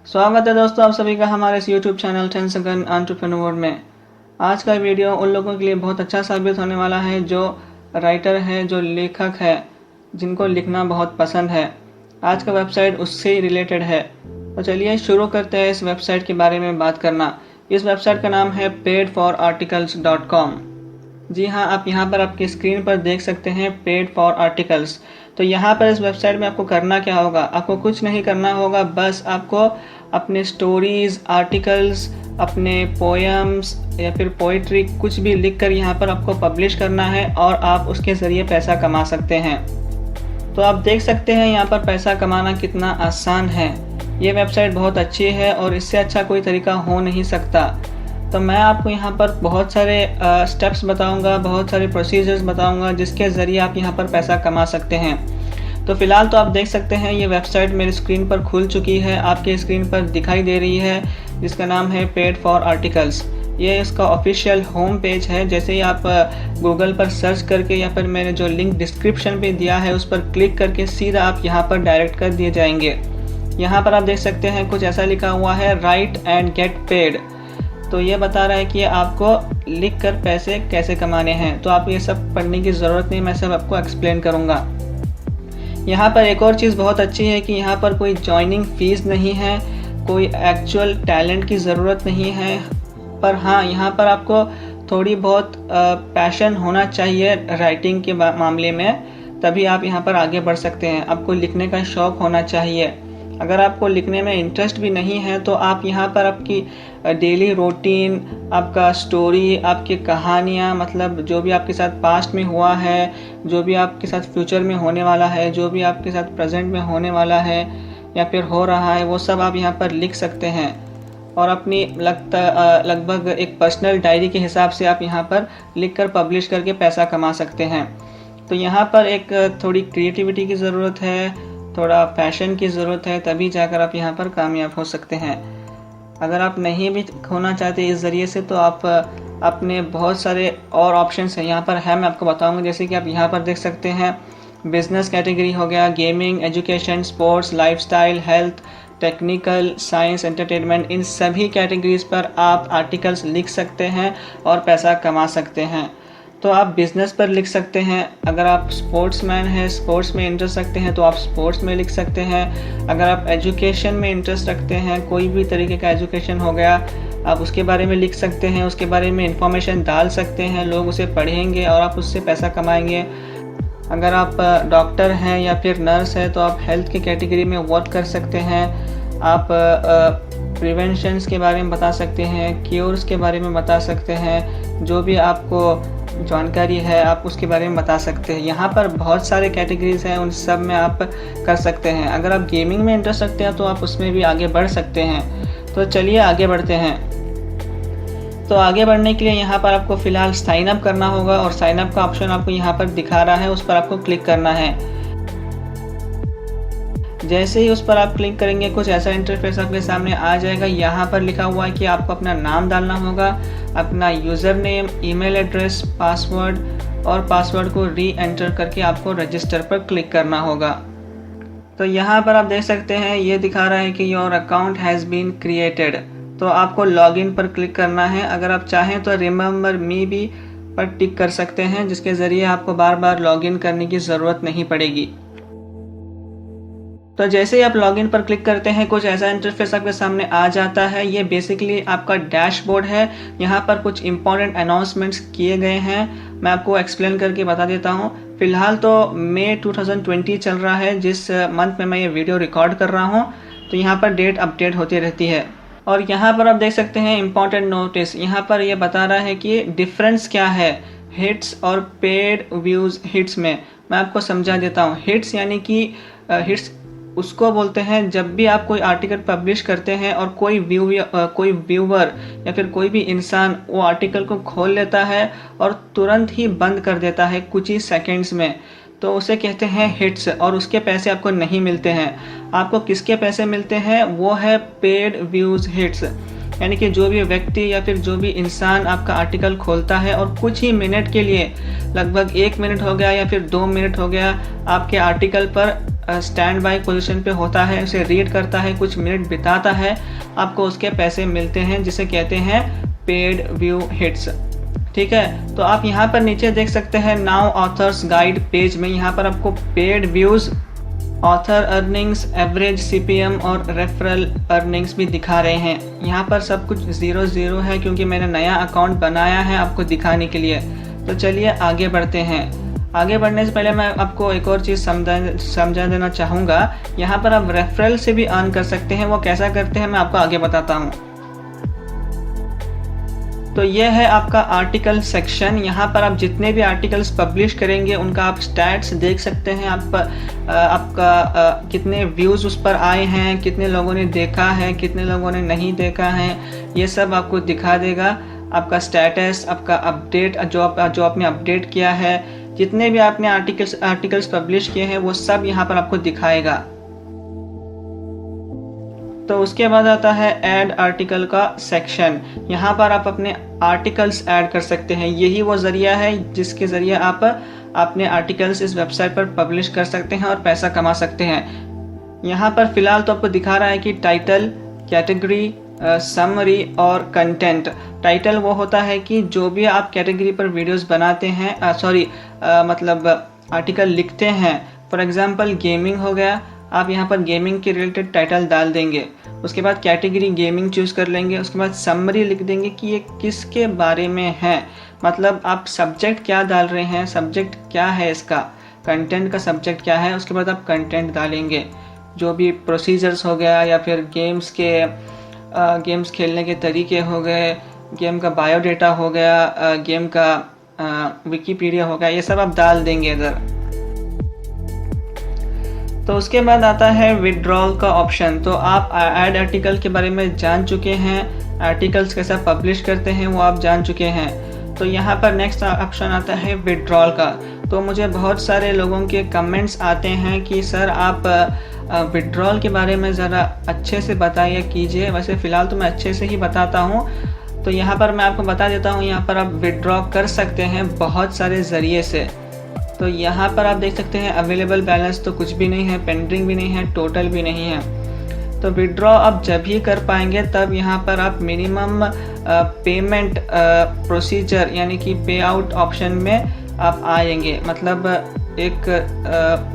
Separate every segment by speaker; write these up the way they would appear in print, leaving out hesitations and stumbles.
Speaker 1: स्वागत है दोस्तों आप सभी का हमारे इस YouTube चैनल 10 सेकंड एंटरप्रेन्योर में। आज का वीडियो उन लोगों के लिए बहुत अच्छा साबित होने वाला है जो राइटर है, जो लेखक है, जिनको लिखना बहुत पसंद है। आज का वेबसाइट उससे ही रिलेटेड है। तो चलिए शुरू करते हैं इस वेबसाइट के बारे में बात करना। इस वेबसाइट का नाम है paidforarticles.com। जी हाँ, आप यहाँ पर आपकी स्क्रीन पर देख सकते हैं पेड फॉर आर्टिकल्स। तो यहाँ पर इस वेबसाइट में आपको करना क्या होगा, आपको कुछ नहीं करना होगा, बस आपको अपने स्टोरीज, आर्टिकल्स, अपने पोएम्स या फिर पोइट्री कुछ भी लिखकर यहाँ पर आपको पब्लिश करना है और आप उसके ज़रिए पैसा कमा सकते हैं। तो आप देख सकते हैं यहाँ पर पैसा कमाना कितना आसान है। ये वेबसाइट बहुत अच्छी है और इससे अच्छा कोई तरीका हो नहीं सकता। तो मैं आपको यहाँ पर बहुत सारे स्टेप्स बताऊँगा, बहुत सारे प्रोसीजर्स बताऊँगा जिसके ज़रिए आप यहाँ पर पैसा कमा सकते हैं। तो फ़िलहाल तो आप देख सकते हैं ये वेबसाइट मेरी स्क्रीन पर खुल चुकी है, आपके स्क्रीन पर दिखाई दे रही है, जिसका नाम है पेड फॉर आर्टिकल्स। ये इसका ऑफिशियल होम पेज है। जैसे ही आप गूगल पर सर्च करके या फिर मैंने जो लिंक डिस्क्रिप्शन पे दिया है उस पर क्लिक करके सीधा आप यहाँ पर डायरेक्ट कर दिए जाएंगे। यहाँ पर आप देख सकते हैं कुछ ऐसा लिखा हुआ है, राइट एंड गेट पेड। तो ये बता रहा है कि आपको लिख कर पैसे कैसे कमाने हैं। तो आप ये सब पढ़ने की ज़रूरत नहीं, मैं सब आपको एक्सप्लेन करूँगा। यहाँ पर एक और चीज़ बहुत अच्छी है कि यहाँ पर कोई जॉइनिंग फ़ीस नहीं है, कोई एक्चुअल टैलेंट की ज़रूरत नहीं है, पर हाँ यहाँ पर आपको थोड़ी बहुत पैशन होना चाहिए राइटिंग के मामले में, तभी आप यहाँ पर आगे बढ़ सकते हैं। आपको लिखने का शौक़ होना चाहिए। अगर आपको लिखने में इंटरेस्ट भी नहीं है तो आप यहाँ पर आपकी डेली रूटीन, आपका स्टोरी, आपकी कहानियाँ, मतलब जो भी आपके साथ पास्ट में हुआ है, जो भी आपके साथ फ्यूचर में होने वाला है, जो भी आपके साथ प्रेजेंट में होने वाला है या फिर हो रहा है, वो सब आप यहाँ पर लिख सकते हैं। और अपनी लगभग एक पर्सनल डायरी के हिसाब से आप यहाँ पर लिख कर पब्लिश करके पैसा कमा सकते हैं। तो यहाँ पर एक थोड़ी क्रिएटिविटी की ज़रूरत है, थोड़ा पैशन की ज़रूरत है, तभी जाकर आप यहाँ पर कामयाब हो सकते हैं। अगर आप नहीं भी होना चाहते इस ज़रिए से तो आप अपने बहुत सारे और ऑप्शंस हैं यहाँ पर है, मैं आपको बताऊँगा। जैसे कि आप यहाँ पर देख सकते हैं बिजनेस कैटेगरी हो गया, gaming, education, sports, lifestyle, health, technical, science, entertainment, इन सभी कैटेगरीज पर आप आर्टिकल्स लिख सकते हैं और पैसा कमा सकते हैं। तो आप बिज़नेस पर लिख सकते हैं। अगर आप स्पोर्ट्समैन हैं, स्पोर्ट्स में इंटरेस्ट रखते हैं तो आप स्पोर्ट्स में लिख सकते हैं। अगर आप एजुकेशन में इंटरेस्ट रखते हैं, कोई भी तरीके का एजुकेशन हो गया, आप उसके बारे में लिख सकते हैं, उसके बारे में इंफॉर्मेशन डाल सकते हैं, लोग उसे पढ़ेंगे और आप उससे पैसा कमाएंगे। अगर आप डॉक्टर हैं या फिर नर्स हैं तो आप हेल्थ की कैटेगरी में वर्क कर सकते हैं। आप प्रिवेंशंस के बारे में बता सकते हैं, क्योर्स के बारे में बता सकते हैं, जो भी आपको जानकारी है आप उसके बारे में बता सकते हैं। यहाँ पर बहुत सारे कैटेगरीज हैं, उन सब में आप कर सकते हैं। अगर आप गेमिंग में इंटरेस्ट रखते हैं तो आप उसमें भी आगे बढ़ सकते हैं। तो चलिए आगे बढ़ते हैं। तो आगे बढ़ने के लिए यहाँ पर आपको फ़िलहाल साइन अप करना होगा और साइन अप का ऑप्शन आपको यहाँ पर दिखा रहा है, उस पर आपको क्लिक करना है। जैसे ही उस पर आप क्लिक करेंगे कुछ ऐसा इंटरफेस आपके सामने आ जाएगा। यहाँ पर लिखा हुआ है कि आपको अपना नाम डालना होगा, अपना user name, email address, password, और पासवर्ड को री एंटर करके आपको रजिस्टर पर क्लिक करना होगा। तो यहाँ पर आप देख सकते हैं ये दिखा रहा है कि your account has been created. तो आपको लॉगिन पर क्लिक करना है। अगर आप चाहें तो रिमेंबर मी भी पर टिक कर सकते हैं, जिसके ज़रिए आपको बार बार लॉगिन करने की ज़रूरत नहीं पड़ेगी। तो जैसे ही आप लॉगिन पर क्लिक करते हैं कुछ ऐसा इंटरफेस आपके सामने आ जाता है। ये बेसिकली आपका डैशबोर्ड है। यहाँ पर कुछ इंपॉर्टेंट अनाउंसमेंट्स किए गए हैं, मैं आपको एक्सप्लेन करके बता देता हूँ। फिलहाल तो मई 2020 चल रहा है, जिस मंथ में मैं ये वीडियो रिकॉर्ड कर रहा हूँ। तो यहाँ पर डेट अपडेट होती रहती है। और यहाँ पर आप देख सकते हैं इंपॉर्टेंट नोटिस। यहाँ पर ये बता रहा है कि डिफरेंस क्या है हिट्स और पेड व्यूज़ हिट्स में। मैं आपको समझा देता हूँ। हिट्स यानी कि हिट्स उसको बोलते हैं जब भी आप कोई आर्टिकल पब्लिश करते हैं और कोई व्यूवर या फिर कोई भी इंसान वो आर्टिकल को खोल लेता है और तुरंत ही बंद कर देता है कुछ ही सेकंड्स में, तो उसे कहते हैं हिट्स। और उसके पैसे आपको नहीं मिलते हैं। आपको किसके पैसे मिलते हैं? वो है पेड व्यूज़ हिट्स। यानी कि जो भी व्यक्ति या फिर जो भी इंसान आपका आर्टिकल खोलता है और कुछ ही मिनट के लिए, लगभग 1 मिनट हो गया या फिर 2 मिनट हो गया, आपके आर्टिकल पर स्टैंड बाय पोजीशन पे होता है, उसे रीड करता है, कुछ मिनट बिताता है, आपको उसके पैसे मिलते हैं, जिसे कहते हैं पेड व्यू हिट्स। ठीक है, तो आप यहाँ पर नीचे देख सकते हैं नाउ ऑथर्स गाइड पेज में, यहाँ पर आपको paid views, author earnings, average CPM और रेफरल अर्निंग्स भी दिखा रहे हैं। यहाँ पर सब कुछ 0 है क्योंकि मैंने नया अकाउंट बनाया है आपको दिखाने के लिए। तो चलिए आगे बढ़ते हैं। आगे बढ़ने से पहले मैं आपको एक और चीज़ समझा देना चाहूँगा। यहाँ पर आप रेफरल से भी अर्न कर सकते हैं। वो कैसा करते हैं मैं आपको आगे बताता हूँ। तो यह है आपका आर्टिकल सेक्शन। यहाँ पर आप जितने भी आर्टिकल्स पब्लिश करेंगे उनका आप स्टैट्स देख सकते हैं। आपका कितने व्यूज़ उस पर आए हैं, कितने लोगों ने देखा है, कितने लोगों ने नहीं देखा है, ये सब आपको दिखा देगा। आपका स्टेटस, आपका अपडेट जो आपने अपडेट किया है, जितने भी आपने आर्टिकल्स पब्लिश किए हैं वो सब यहाँ पर आपको दिखाएगा। तो उसके बाद आता है ऐड आर्टिकल का सेक्शन। यहाँ पर आप अपने आर्टिकल्स ऐड कर सकते हैं। यही वो ज़रिया है जिसके ज़रिए आप अपने आर्टिकल्स इस वेबसाइट पर पब्लिश कर सकते हैं और पैसा कमा सकते हैं। यहाँ पर फ़िलहाल तो आपको दिखा रहा है कि टाइटल, कैटेगरी, समरी और कंटेंट। टाइटल वो होता है कि जो भी आप कैटेगरी पर वीडियोस बनाते हैं, मतलब आर्टिकल लिखते हैं, फॉर एग्जांपल गेमिंग हो गया, आप यहाँ पर गेमिंग के रिलेटेड टाइटल डाल देंगे। उसके बाद कैटेगरी गेमिंग चूज़ कर लेंगे। उसके बाद समरी लिख देंगे कि ये किसके बारे में है, मतलब आप सब्जेक्ट क्या डाल रहे हैं, सब्जेक्ट क्या है इसका, कंटेंट का सब्जेक्ट क्या है। उसके बाद आप कंटेंट डालेंगे, जो भी प्रोसीजर्स हो गया या फिर गेम्स खेलने के तरीके हो गए, गेम का बायोडेटा हो गया, गेम का विकीपीडिया हो गया, ये सब आप डाल देंगे इधर। तो उसके बाद आता है विड्रॉल का ऑप्शन। तो आप ऐड आर्टिकल के बारे में जान चुके हैं, आर्टिकल्स कैसा पब्लिश करते हैं वो आप जान चुके हैं। तो यहाँ पर नेक्स्ट ऑप्शन आता है विड्रॉल का। तो मुझे बहुत सारे लोगों के कमेंट्स आते हैं कि सर आप विड्रॉल के बारे में ज़रा अच्छे से बताइए कीजिए। वैसे फ़िलहाल तो मैं अच्छे से ही बताता हूँ। तो यहाँ पर मैं आपको बता देता हूँ, यहाँ पर आप विड्रॉ कर सकते हैं बहुत सारे ज़रिए से। तो यहाँ पर आप देख सकते हैं अवेलेबल बैलेंस तो कुछ भी नहीं है, पेंडिंग भी नहीं है, टोटल भी नहीं है। तो विड्रॉ आप जब ही कर पाएंगे तब यहाँ पर आप मिनिमम पेमेंट प्रोसीजर यानी कि पे आउट ऑप्शन में आप आएंगे। मतलब एक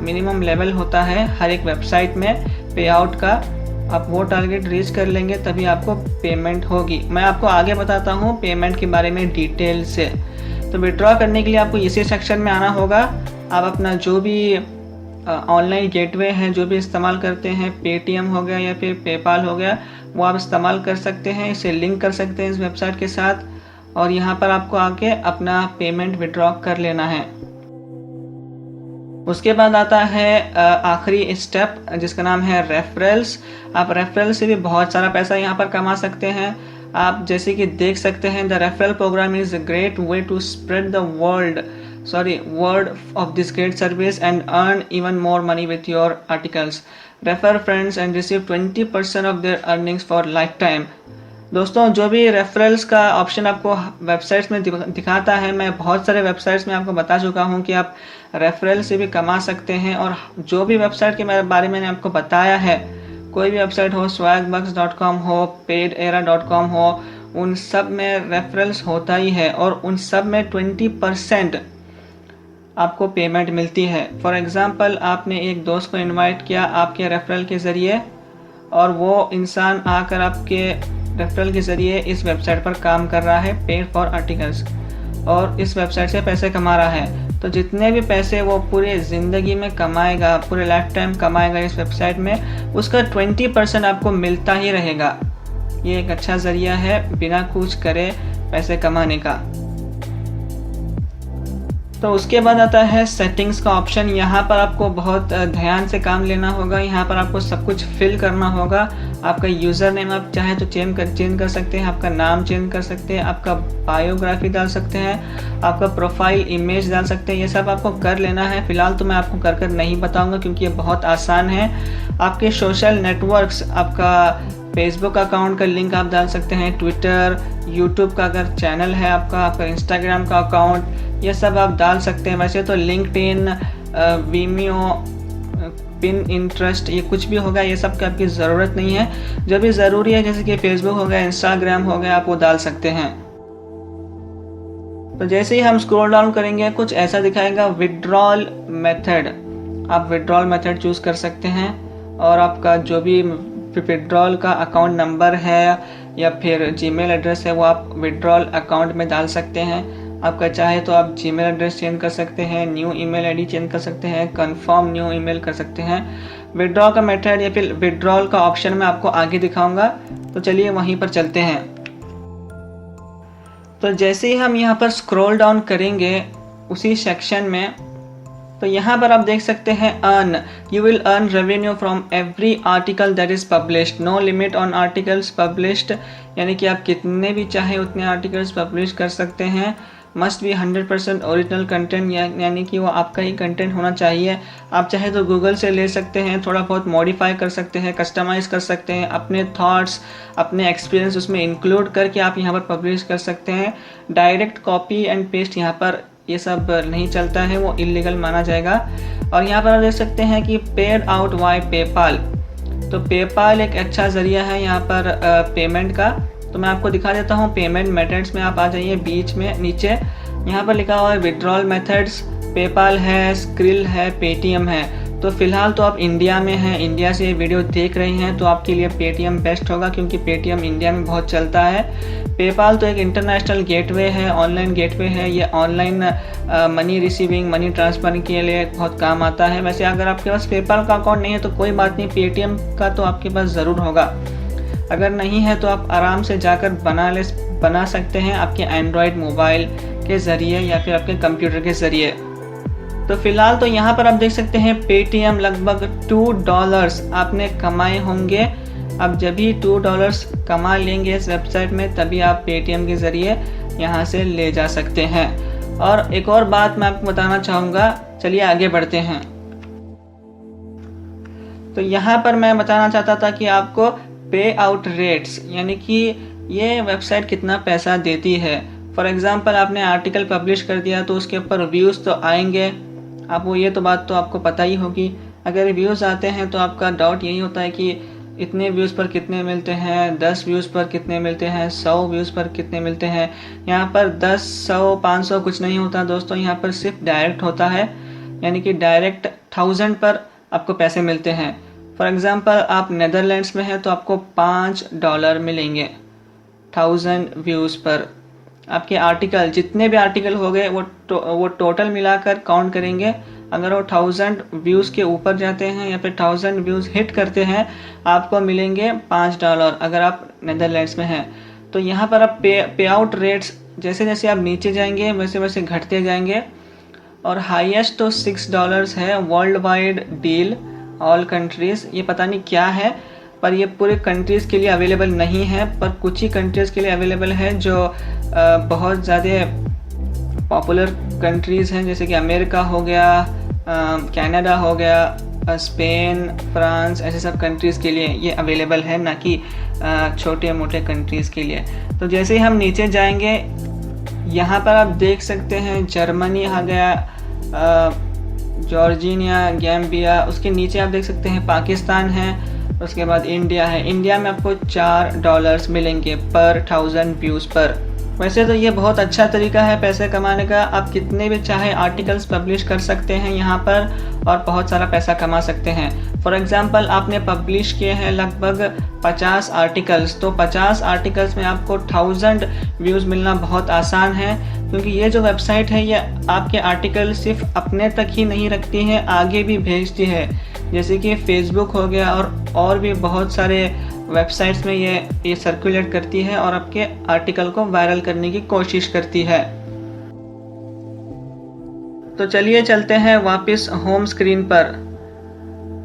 Speaker 1: मिनिमम लेवल होता है हर एक वेबसाइट में पे आउट का, आप वो टारगेट रीच कर लेंगे तभी आपको पेमेंट होगी। मैं आपको आगे बताता हूँ पेमेंट के बारे में डिटेल से। तो विड्रॉ करने के लिए आपको इसी सेक्शन में आना होगा। आप अपना जो भी ऑनलाइन गेटवे हैं जो भी इस्तेमाल करते हैं, पेटीएम हो गया या फिर पेपाल हो गया, वो आप इस्तेमाल कर सकते हैं, इसे लिंक कर सकते हैं इस वेबसाइट के साथ और यहाँ पर आपको आके अपना पेमेंट विड्रॉ कर लेना है। उसके बाद आता है आखिरी स्टेप जिसका नाम है रेफरल्स। आप रेफरल से भी बहुत सारा पैसा यहाँ पर कमा सकते हैं। आप जैसे कि देख सकते हैं, the referral program is a great way to spread the word of this great service and earn even more money with your articles. Refer friends and receive 20% off their earnings for lifetime. दोस्तों, जो भी referrals का option आपको websites में दिखाता है, मैं बहुत सारे वेबसाइट्स में आपको बता चुका हूं कि आप रेफरल से भी कमा सकते हैं। और जो भी वेबसाइट के बारे में मैंने आपको बताया है, कोई भी वेबसाइट हो, swagbucks.com हो, paidera.com हो, उन सब में रेफरल्स होता ही है और उन सब में 20% आपको पेमेंट मिलती है। फॉर एग्ज़ाम्पल, आपने एक दोस्त को इनवाइट किया आपके रेफरल के ज़रिए और वो इंसान आकर आपके रेफरल के ज़रिए इस वेबसाइट पर काम कर रहा है, पेड फॉर आर्टिकल्स, और इस वेबसाइट से पैसे कमा रहा है। तो जितने भी पैसे वो पूरे ज़िंदगी में कमाएगा, पूरे लाइफ टाइम कमाएगा इस वेबसाइट में, उसका 20% आपको मिलता ही रहेगा। ये एक अच्छा ज़रिया है बिना कुछ करे पैसे कमाने का। तो उसके बाद आता है सेटिंग्स का ऑप्शन। यहाँ पर आपको बहुत ध्यान से काम लेना होगा। यहाँ पर आपको सब कुछ फिल करना होगा। आपका यूज़र नेम आप चाहे तो चेंज कर सकते हैं, आपका नाम चेंज कर सकते हैं, आपका बायोग्राफी डाल सकते हैं, आपका प्रोफाइल इमेज डाल सकते हैं। ये सब आपको कर लेना है। फ़िलहाल तो मैं आपको कर नहीं बताऊँगा क्योंकि ये बहुत आसान है। आपके सोशल नेटवर्क्स, आपका फेसबुक अकाउंट का लिंक आप डाल सकते हैं, ट्विटर, यूट्यूब का अगर चैनल है आपका इंस्टाग्राम का अकाउंट, ये सब आप डाल सकते हैं। वैसे तो लिंक्डइन, वीमियो, पिन इंटरेस्ट, ये कुछ भी होगा, ये सब की आपकी ज़रूरत नहीं है। जो भी ज़रूरी है जैसे कि फेसबुक हो गया, इंस्टाग्राम हो गया, आप वो डाल सकते हैं। तो जैसे ही हम स्क्रॉल डाउन करेंगे कुछ ऐसा दिखाएगा विड्रॉल मेथड। आप विड्रॉल मेथड चूज़ कर सकते हैं और आपका जो भी विड्रॉल का अकाउंट नंबर है या फिर जीमेल एड्रेस है वो आप विड्रॉल अकाउंट में डाल सकते हैं। आपका चाहे तो आप जीमेल एड्रेस चेंज कर सकते हैं, न्यू ईमेल आईडी चेंज कर सकते हैं, कंफर्म न्यू ईमेल कर सकते हैं। विड्रॉल का मेथड या फिर विड्रॉल का ऑप्शन मैं आपको आगे दिखाऊंगा, तो चलिए वहीं पर चलते हैं। तो जैसे ही हम यहाँ पर स्क्रॉल डाउन करेंगे उसी सेक्शन में, तो यहाँ पर आप देख सकते हैं earn, you will earn revenue from every article that is published, no limit on articles published, यानी कि आप कितने भी चाहे उतने आर्टिकल्स पब्लिश कर सकते हैं। मस्ट बी 100% ओरिजिनल कंटेंट, यानी कि वो आपका ही कंटेंट होना चाहिए। आप चाहे तो गूगल से ले सकते हैं, थोड़ा बहुत मॉडिफाई कर सकते हैं, कस्टमाइज़ कर सकते हैं, अपने थॉट्स, अपने एक्सपीरियंस उसमें इंक्लूड करके आप यहाँ पर पब्लिश कर सकते हैं। डायरेक्ट कॉपी एंड पेस्ट यहाँ पर ये सब नहीं चलता है, वो इलीगल माना जाएगा। और यहाँ पर आप देख सकते हैं कि पेड आउट बाय पेपाल, तो पेपाल एक अच्छा ज़रिया है यहाँ पर पेमेंट का। तो मैं आपको दिखा देता हूँ पेमेंट मेथड्स में। आप आ जाइए बीच में, नीचे यहाँ पर लिखा हुआ है विड्रॉल मेथड्स, पेपाल है, स्क्रिल है, पेटीएम है। तो फिलहाल तो आप इंडिया में हैं, इंडिया से ये वीडियो देख रहे हैं, तो आपके लिए पेटीएम बेस्ट होगा क्योंकि पेटीएम इंडिया में बहुत चलता है। पेपाल तो एक इंटरनेशनल गेटवे है, ऑनलाइन गेटवे है, ये online money receiving, money transfer के लिए बहुत काम आता है। वैसे अगर आपके पास पेपाल का अकाउंट नहीं है तो कोई बात नहीं, पेटीएम का तो आपके पास ज़रूर होगा। अगर नहीं है तो आप आराम से जाकर बना सकते हैं आपके एंड्रॉयड मोबाइल के ज़रिए या फिर आपके कंप्यूटर के ज़रिए। तो फिलहाल तो यहाँ पर आप देख सकते हैं पेटीएम लगभग $2 आपने कमाए होंगे। अब जब भी $2 कमा लेंगे इस वेबसाइट में तभी आप पेटीएम के ज़रिए यहाँ से ले जा सकते हैं। और एक और बात मैं आपको बताना चाहूँगा, चलिए आगे बढ़ते हैं। तो यहाँ पर मैं बताना चाहता था कि आपको पे आउट रेट्स, यानी कि ये वेबसाइट कितना पैसा देती है। फॉर एग्ज़ाम्पल आपने आर्टिकल पब्लिश कर दिया तो उसके ऊपर व्यूज़ तो आएंगे, आपको ये तो बात तो आपको पता ही होगी। अगर व्यूज़ आते हैं तो आपका डाउट यही होता है कि इतने व्यूज़ पर कितने मिलते हैं, 10 व्यूज़ पर कितने मिलते हैं, 100 व्यूज़ पर कितने मिलते हैं। यहाँ पर 10, 100, 500 कुछ नहीं होता दोस्तों, यहाँ पर सिर्फ डायरेक्ट होता है, यानी कि डायरेक्ट 1000 पर आपको पैसे मिलते हैं। फॉर एग्ज़ाम्पल आप नेदरलैंड्स में हैं तो आपको $5 मिलेंगे 1000 व्यूज़ पर। आपके आर्टिकल जितने भी आर्टिकल हो गए वो टोटल मिलाकर काउंट करेंगे। अगर वो 1000 व्यूज़ के ऊपर जाते हैं या फिर 1000 व्यूज़ हिट करते हैं आपको मिलेंगे $5 अगर आप नेदरलैंड्स में हैं। तो यहाँ पर आप पे आउट रेट्स जैसे जैसे आप नीचे जाएंगे वैसे वैसे घटते जाएंगे। और हाईएस्ट तो $6 है, world wide deal, all countries. ये पता नहीं क्या है, पर ये पूरे कंट्रीज़ के लिए अवेलेबल नहीं है, पर कुछ ही कंट्रीज़ के लिए अवेलेबल है जो बहुत ज़्यादा पॉपुलर कंट्रीज़ हैं, जैसे कि अमेरिका हो गया, कनाडा हो गया, स्पेन, फ्रांस, ऐसे सब कंट्रीज़ के लिए ये अवेलेबल है, ना कि छोटे मोटे कंट्रीज़ के लिए। तो जैसे ही हम नीचे जाएंगे यहाँ पर आप देख सकते हैं जर्मनी आ गया, जॉर्जिया, गैम्बिया, उसके नीचे आप देख सकते हैं पाकिस्तान है, उसके बाद इंडिया है। इंडिया में आपको $4 मिलेंगे पर 1000 व्यूज़ पर। वैसे तो ये बहुत अच्छा तरीका है पैसे कमाने का, आप कितने भी चाहे आर्टिकल्स पब्लिश कर सकते हैं यहाँ पर और बहुत सारा पैसा कमा सकते हैं। फॉर एग्ज़ाम्पल आपने पब्लिश किए हैं लगभग 50 आर्टिकल्स, तो 50 आर्टिकल्स में आपको 1000 व्यूज़ मिलना बहुत आसान है, क्योंकि ये जो वेबसाइट है ये आपके आर्टिकल सिर्फ अपने तक ही नहीं रखती है, आगे भी भेजती है। जैसे कि फेसबुक हो गया और भी बहुत सारे वेबसाइट्स में ये सर्कुलेट करती है और आपके आर्टिकल को वायरल करने की कोशिश करती है। तो चलिए चलते हैं वापस होम स्क्रीन पर।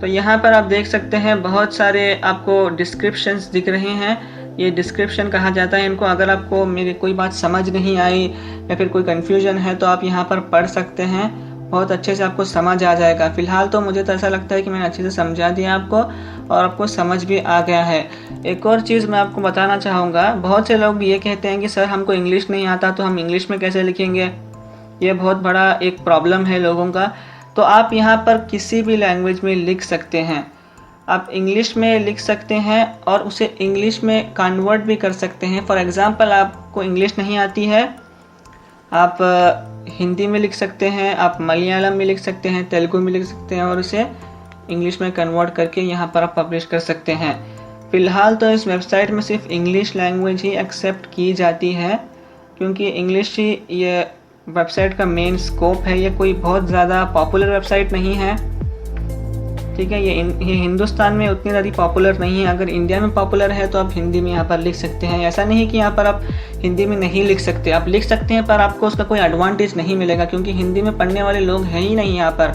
Speaker 1: तो यहाँ पर आप देख सकते हैं बहुत सारे आपको डिस्क्रिप्शंस दिख रहे हैं, ये डिस्क्रिप्शन कहा जाता है इनको। अगर आपको मेरी कोई बात समझ नहीं आई या फिर कोई कन्फ्यूजन है तो आप यहाँ पर पढ़ सकते हैं बहुत अच्छे से आपको समझ आ जाएगा। फ़िलहाल तो मुझे तो ऐसा लगता है कि मैंने अच्छे से समझा दिया आपको और आपको समझ भी आ गया है। एक और चीज़ मैं आपको बताना चाहूँगा, बहुत से लोग ये कहते हैं कि सर हमको इंग्लिश नहीं आता तो हम इंग्लिश में कैसे लिखेंगे। ये बहुत बड़ा एक प्रॉब्लम है लोगों का। तो आप यहाँ पर किसी भी लैंग्वेज में लिख सकते हैं। आप इंग्लिश में लिख सकते हैं और उसे इंग्लिश में कन्वर्ट भी कर सकते हैं। फॉर एग्ज़ाम्पल आपको इंग्लिश नहीं आती है, आप हिंदी में लिख सकते हैं, आप मलयालम में लिख सकते हैं, तेलुगु में लिख सकते हैं और उसे इंग्लिश में कन्वर्ट करके यहाँ पर आप पब्लिश कर सकते हैं। फ़िलहाल तो इस वेबसाइट में सिर्फ इंग्लिश लैंग्वेज ही एक्सेप्ट की जाती है, क्योंकि इंग्लिश ही ये वेबसाइट का मेन स्कोप है। ये कोई बहुत ज़्यादा पॉपुलर वेबसाइट नहीं है, ठीक है। ये हिंदुस्तान में उतनी ज़्यादा पॉपुलर नहीं है। अगर इंडिया में पॉपुलर है तो आप हिंदी में यहाँ पर लिख सकते हैं। ऐसा नहीं कि यहाँ पर आप हिंदी में नहीं लिख सकते, आप लिख सकते हैं, पर आपको उसका कोई एडवांटेज नहीं मिलेगा, क्योंकि हिंदी में पढ़ने वाले लोग हैं ही नहीं यहाँ पर।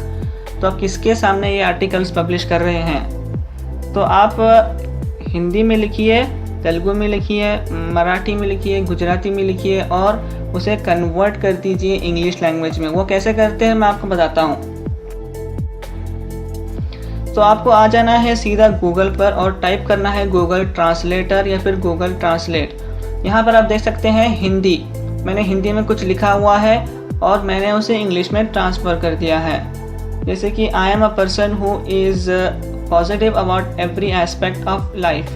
Speaker 1: तो आप किसके सामने ये आर्टिकल्स पब्लिश कर रहे हैं। तो आप हिंदी में लिखिए, तेलुगु में लिखिए, मराठी में लिखिए, गुजराती में लिखिए और उसे कन्वर्ट कर दीजिए इंग्लिश लैंग्वेज में। वो कैसे करते हैं मैं आपको बताता हूँ। तो आपको आ जाना है सीधा गूगल पर और टाइप करना है गूगल ट्रांसलेटर या फिर गूगल ट्रांसलेट। यहाँ पर आप देख सकते हैं हिंदी, मैंने हिंदी में कुछ लिखा हुआ है और मैंने उसे इंग्लिश में ट्रांसफ़र कर दिया है। जैसे कि I am a person who is positive about every aspect of life,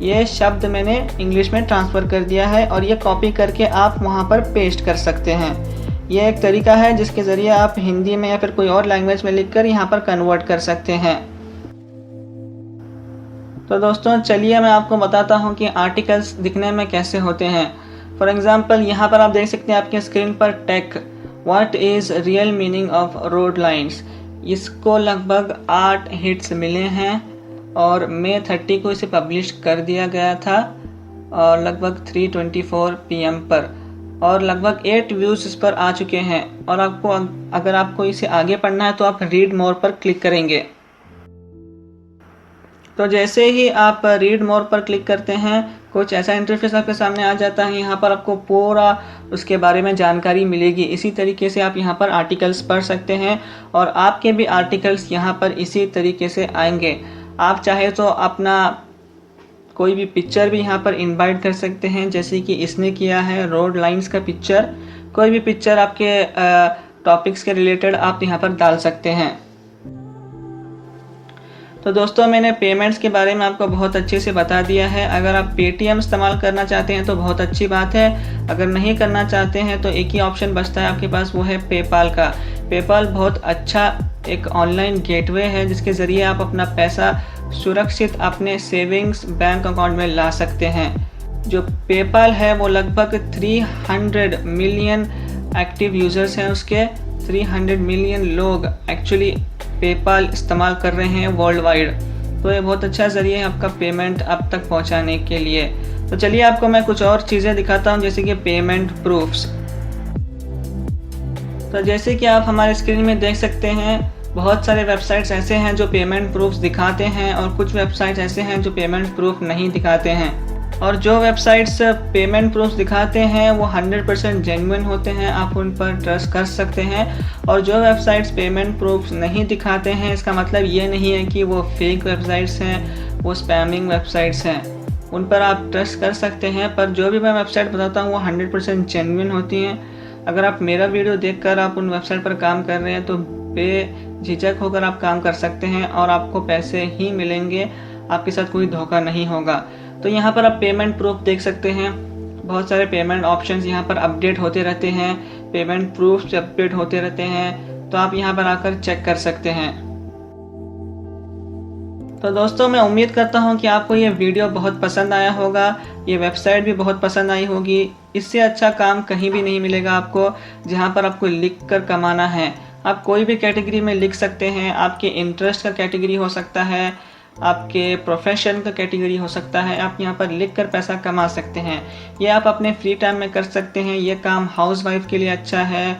Speaker 1: ये शब्द मैंने इंग्लिश में ट्रांसफ़र कर दिया है और ये कॉपी करके आप वहाँ पर पेस्ट कर सकते हैं। ये एक तरीका है जिसके ज़रिए आप हिंदी में या फिर कोई और लैंग्वेज में लिखकर यहाँ पर कन्वर्ट कर सकते हैं। तो दोस्तों चलिए मैं आपको बताता हूँ कि आर्टिकल्स दिखने में कैसे होते हैं। फॉर एग्ज़ाम्पल यहाँ पर आप देख सकते हैं आपके स्क्रीन पर take, what is real meaning of road lines. इसको लगभग 8 हिट्स मिले हैं और मई 30 को इसे पब्लिश कर दिया गया था और लगभग 3:24 PM पर, और लगभग 8 व्यूज़ इस पर आ चुके हैं। और आपको अगर आपको इसे आगे पढ़ना है तो आप रीड मोर पर क्लिक करेंगे। तो जैसे ही आप रीड मोर पर क्लिक करते हैं कुछ ऐसा इंटरफेस आपके सामने आ जाता है। यहाँ पर आपको पूरा उसके बारे में जानकारी मिलेगी। इसी तरीके से आप यहाँ पर आर्टिकल्स पढ़ सकते हैं और आपके भी आर्टिकल्स यहाँ पर इसी तरीके से आएंगे। आप चाहे तो अपना कोई भी पिक्चर भी यहाँ पर इनवाइट कर सकते हैं, जैसे कि इसने किया है रोड लाइंस का पिक्चर। कोई भी पिक्चर आपके टॉपिक्स के रिलेटेड आप यहाँ पर डाल सकते हैं। तो दोस्तों मैंने पेमेंट्स के बारे में आपको बहुत अच्छे से बता दिया है। अगर आप पेटीएम इस्तेमाल करना चाहते हैं तो बहुत अच्छी बात है। अगर नहीं करना चाहते हैं तो एक ही ऑप्शन बचता है आपके पास, वो है पेपाल का। पेपाल बहुत अच्छा एक ऑनलाइन गेटवे है जिसके ज़रिए आप अपना पैसा सुरक्षित अपने सेविंग्स बैंक अकाउंट में ला सकते हैं। जो पेपाल है वो लगभग 300 मिलियन एक्टिव यूज़र्स हैं उसके। 300 मिलियन लोग एक्चुअली पेपाल इस्तेमाल कर रहे हैं वर्ल्ड वाइड। तो ये बहुत अच्छा ज़रिया है आपका पेमेंट आप तक पहुंचाने के लिए। तो चलिए आपको मैं कुछ और चीज़ें दिखाता हूं, जैसे कि पेमेंट प्रूफ्स। तो जैसे कि आप हमारे स्क्रीन में देख सकते हैं बहुत सारे वेबसाइट्स ऐसे हैं जो पेमेंट प्रूफ्स दिखाते हैं और कुछ वेबसाइट्स ऐसे हैं जो पेमेंट प्रूफ नहीं दिखाते हैं। और जो वेबसाइट्स पेमेंट प्रूफ दिखाते हैं वो 100% जेन्युइन होते हैं, आप उन पर ट्रस्ट कर सकते हैं। और जो वेबसाइट्स पेमेंट प्रूफ नहीं दिखाते हैं इसका मतलब ये नहीं है कि वो फेक वेबसाइट्स हैं, वो स्पैमिंग वेबसाइट्स हैं, उन पर आप ट्रस्ट कर सकते हैं। पर जो भी मैं वेबसाइट बताता हूँ वो 100% जेन्युइन होती हैं। अगर आप मेरा वीडियो देखकर आप उन वेबसाइट पर काम कर रहे हैं तो बेझिझक होकर आप काम कर सकते हैं और आपको पैसे ही मिलेंगे, आपके साथ कोई धोखा नहीं होगा। तो यहाँ पर आप पेमेंट प्रूफ देख सकते हैं, बहुत सारे पेमेंट ऑप्शंस यहाँ पर अपडेट होते रहते हैं, पेमेंट प्रूफ अपडेट होते रहते हैं, तो आप यहाँ पर आकर चेक कर सकते हैं। तो दोस्तों मैं उम्मीद करता हूँ कि आपको ये वीडियो बहुत पसंद आया होगा, ये वेबसाइट भी बहुत पसंद आई होगी। इससे अच्छा काम कहीं भी नहीं मिलेगा आपको, जहाँ पर आपको लिख कर कमाना है। आप कोई भी कैटेगरी में लिख सकते हैं, आपके इंटरेस्ट का कैटेगरी हो सकता है, आपके प्रोफेशन का कैटेगरी हो सकता है, आप यहाँ पर लिख कर पैसा कमा सकते हैं। ये आप अपने फ्री टाइम में कर सकते हैं। ये काम हाउसवाइफ के लिए अच्छा है,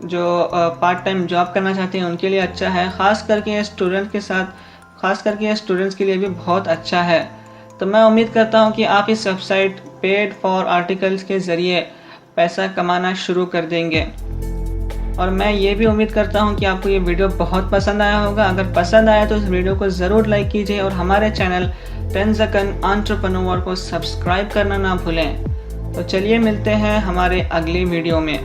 Speaker 1: जो पार्ट टाइम जॉब करना चाहते हैं उनके लिए अच्छा है, ख़ास करके स्टूडेंट्स के लिए भी बहुत अच्छा है। तो मैं उम्मीद करता हूँ कि आप इस वेबसाइट पेड फॉर आर्टिकल्स के ज़रिए पैसा कमाना शुरू कर देंगे। और मैं ये भी उम्मीद करता हूँ कि आपको ये वीडियो बहुत पसंद आया होगा। अगर पसंद आया तो इस वीडियो को ज़रूर लाइक कीजिए और हमारे चैनल 10 सेकंड एंटरप्रेन्योर को सब्सक्राइब करना ना भूलें। तो चलिए मिलते हैं हमारे अगली वीडियो में।